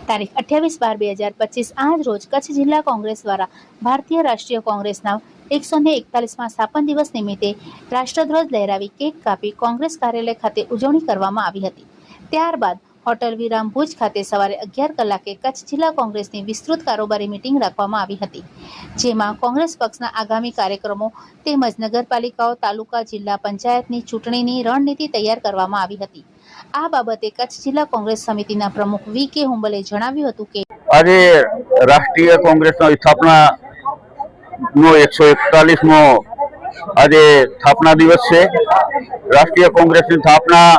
તારીખ 28/12/2025 આજ રોજ કચ્છ જિલ્લા કોંગ્રેસ દ્વારા ભારતીય રાષ્ટ્રીય કોંગ્રેસના 141માં સ્થાપન દિવસ નિમિત્તે રાષ્ટ્રધ્વજ લહેરાવી કેક કાપી કોંગ્રેસ કાર્યાલય ખાતે ઉજવણી કરવામાં આવી હતી। ત્યારબાદ હોટલ વિરામ ભુજ ખાતે સવારે 11 કલાકે કચ્છ જિલ્લા કોંગ્રેસની વિસ્તૃત કારોબારી મીટિંગ રાખવામાં આવી હતી, જેમાં કોંગ્રેસ પક્ષના આગામી કાર્યક્રમો તેમજ નગરપાલિકાઓ, તાલુકા, જિલ્લા પંચાયતની ચૂંટણીની રણનીતિ તૈયાર કરવામાં આવી હતી। આ બાબતે કચ્છ જિલ્લા કોંગ્રેસ સમિતિના પ્રમુખ વી.કે. હુંબલે જણાવ્યું હતું કે આજે રાષ્ટ્રીય કોંગ્રેસનો સ્થાપના નો 141મો આજે સ્થાપના દિવસ છે। રાષ્ટ્રીય કોંગ્રેસની સ્થાપના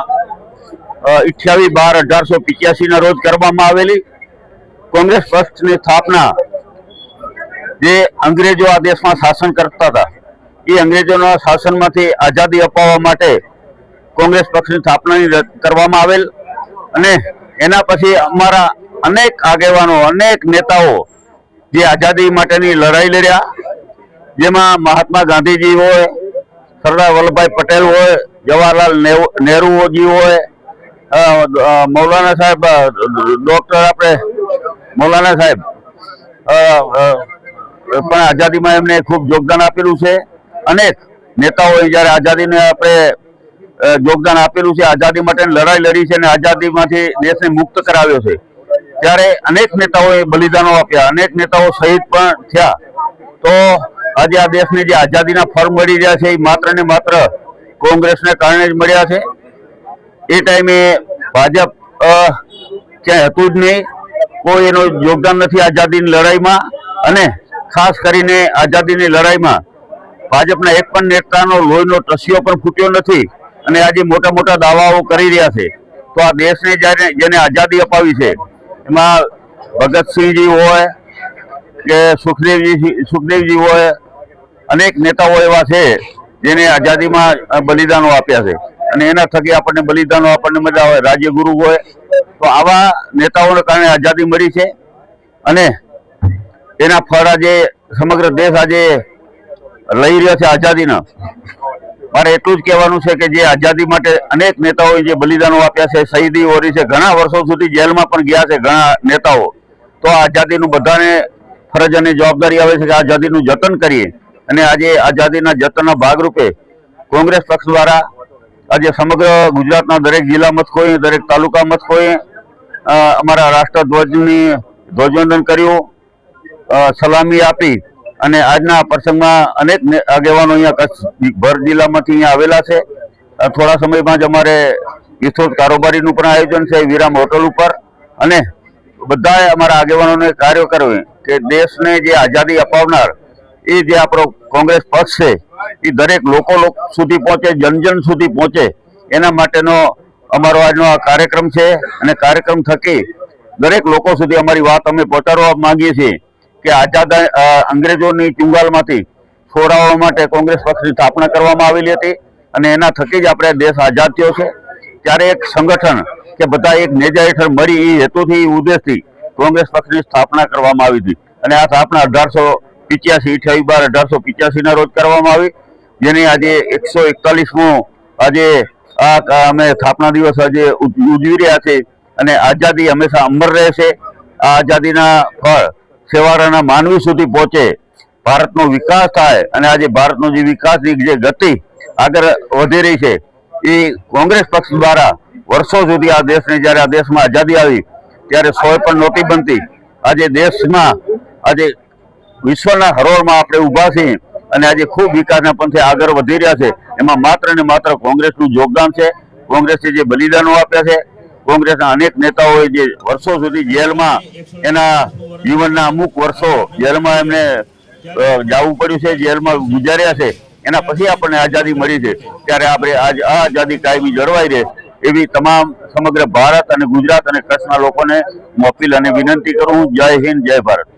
28/12/1885 ના રોજ કરવામાં આવેલી। કોંગ્રેસ પક્ષની સ્થાપના જે અંગ્રેજો આ દેશમાં શાસન કરતા હતા એ અંગ્રેજોના શાસનમાંથી આઝાદી અપાવવા માટે કોંગ્રેસ પક્ષની સ્થાપના કરવામાં આવેલ અને એના પછી અમારા અનેક આગેવાનો, અનેક નેતાઓ જે આઝાદી માટેની લડાઈ લડ્યા, જેમાં મહાત્મા ગાંધીજી હોય, સરદાર વલ્લભભાઈ પટેલ હોય, જવાહરલાલ નહેરુજી હોય, મૌલાના સાહેબ, ડોક્ટર આપણે મૌલાના સાહેબ પણ આઝાદીમાં એમને ખૂબ યોગદાન આપેલું છે। અનેક નેતાઓએ જ્યારે આઝાદીને આપણે યોગદાન આપેલું છે, આઝાદી માટેની લડાઈ લડી છે અને આઝાદીમાંથી દેશને મુક્ત કરાવ્યો છે, ત્યારે અનેક નેતાઓએ બલિદાનો આપ્યા, અનેક નેતાઓ શહીદ પણ થયા। તો આજે આ દેશને જે આઝાદીના ફળ મળી રહ્યા છે એ માત્ર ને માત્ર કોંગ્રેસને કારણે જ મળ્યા છે। એ ટાઈમે ભાજપ ક્યાંય હતું જ નહીં, કોઈ એનું યોગદાન નથી આઝાદીની લડાઈમાં અને ખાસ કરીને આઝાદીની લડાઈમાં ભાજપના એક પણ નેતાનો લોહીનો ટસિયો પણ ફૂટ્યો નથી અને આજે મોટા મોટા દાવાઓ કરી રહ્યા છે। તો આ દેશને જેને આઝાદી અપાવી છે એમાં ભગતસિંહજી હોય કે સુખદેવજી હોય, અનેક નેતાઓ એવા છે જેને આઝાદીમાં બલિદાનો આપ્યા છે અને એના થકી આપણને બલિદાનો આપણને મજા આવે। રાજ્યગુરુ હોય, તો આવા નેતાઓને કારણે આઝાદી મળી છે અને એના ફળ આજે સમગ્ર દેશ આજે લઈ રહ્યો છે આઝાદીના। મારે એટલું જ કહેવાનું છે કે જે આઝાદી માટે અનેક નેતાઓએ જે બલિદાનો આપ્યા છે, શહીદી ઓરી છે, ઘણા વર્ષો સુધી જેલમાં પણ ગયા છે ઘણા નેતાઓ। તો આઝાદીનું બધાને ફરજ અને જવાબદારી આવે છે કે આઝાદીનું જતન કરીએ અને આજે આઝાદીના જતનના ભાગરૂપે કોંગ્રેસ પક્ષ દ્વારા આજે સમગ્ર ગુજરાતના દરેક જિલ્લા મથકોએ, દરેક તાલુકા મથકોએ અમારા રાષ્ટ્રધ્વજની ધ્વજવંદન કર્યું, સલામી આપી અને આજના પ્રસંગમાં અનેક આગેવાનો અહીંયા કચ્છ ભર જિલ્લામાંથી અહીંયા આવેલા છે। થોડા સમયમાં જ અમારે વિસ્તૃત કારોબારીનું પણ આયોજન છે વિરામ હોટલ ઉપર અને બધાએ અમારા આગેવાનોને કાર્યકરોએ કે દેશને જે આઝાદી અપાવનાર એ જે આપણો કોંગ્રેસ પક્ષ છે એ દરેક લોકો સુધી પહોંચે, જન સુધી પહોંચે, એના માટેનો અમારો આજનો આ કાર્યક્રમ છે અને કાર્યક્રમ થકી દરેક લોકો સુધી અમારી વાત અમે પહોંચાડવા માંગીએ છીએ કે આઝાદ અંગ્રેજોની ચુંગાલમાંથી છોડાવવા માટે કોંગ્રેસ પક્ષની સ્થાપના કરવામાં આવેલી હતી અને એના થકી જ આપણે દેશ આઝાદ થયો છે। ત્યારે એક સંગઠન કે બધા એક નેજા હેઠળ મળી એ હેતુથી, ઉદ્દેશથી કોંગ્રેસ પક્ષની સ્થાપના કરવામાં આવી હતી અને આ સ્થાપના 28/12/1885 ના રોજ કરવામાં આવી, જેની આજે 141મો આજે આ અમે સ્થાપના દિવસ આજે ઉજવી રહ્યા છે અને આઝાદી હંમેશા અમર રહેશે। આ આઝાદીના ફળ છેવાડાના માનવી સુધી પહોંચે, ભારતનો વિકાસ થાય અને આજે ભારતનો જે વિકાસની જે ગતિ આગળ વધી રહી છે એ કોંગ્રેસ પક્ષ દ્વારા વર્ષો સુધી આ દેશને, જ્યારે આ દેશમાં આઝાદી આવી ત્યારે સોય પણ નહોતી બનતી। આજે દેશમાં આજે વિશ્વના હરોળમાં આપણે ઊભા છીએ અને આજે ખૂબ વિકાસના પંથે આગળ વધી રહ્યા છે। એમાં માત્ર ને માત્ર કોંગ્રેસનું યોગદાન છે, કોંગ્રેસે જે બલિદાનો આપ્યા છે, કોંગ્રેસના અનેક નેતાઓએ જે વર્ષો સુધી જેલમાં એના જીવનના અમુક વર્ષો જેલમાં એમને જવું પડ્યું છે, જેલમાં ગુજાર્યા છે, એના પછી આપણને આઝાદી મળી છે। ત્યારે આપણે આજ આ આઝાદી કાયમી જળવાઈ રહે એવી તમામ સમગ્ર ભારત અને ગુજરાત અને કચ્છના લોકોને અપીલ અને વિનંતી કરું। જય હિન્દ, જય ભારત।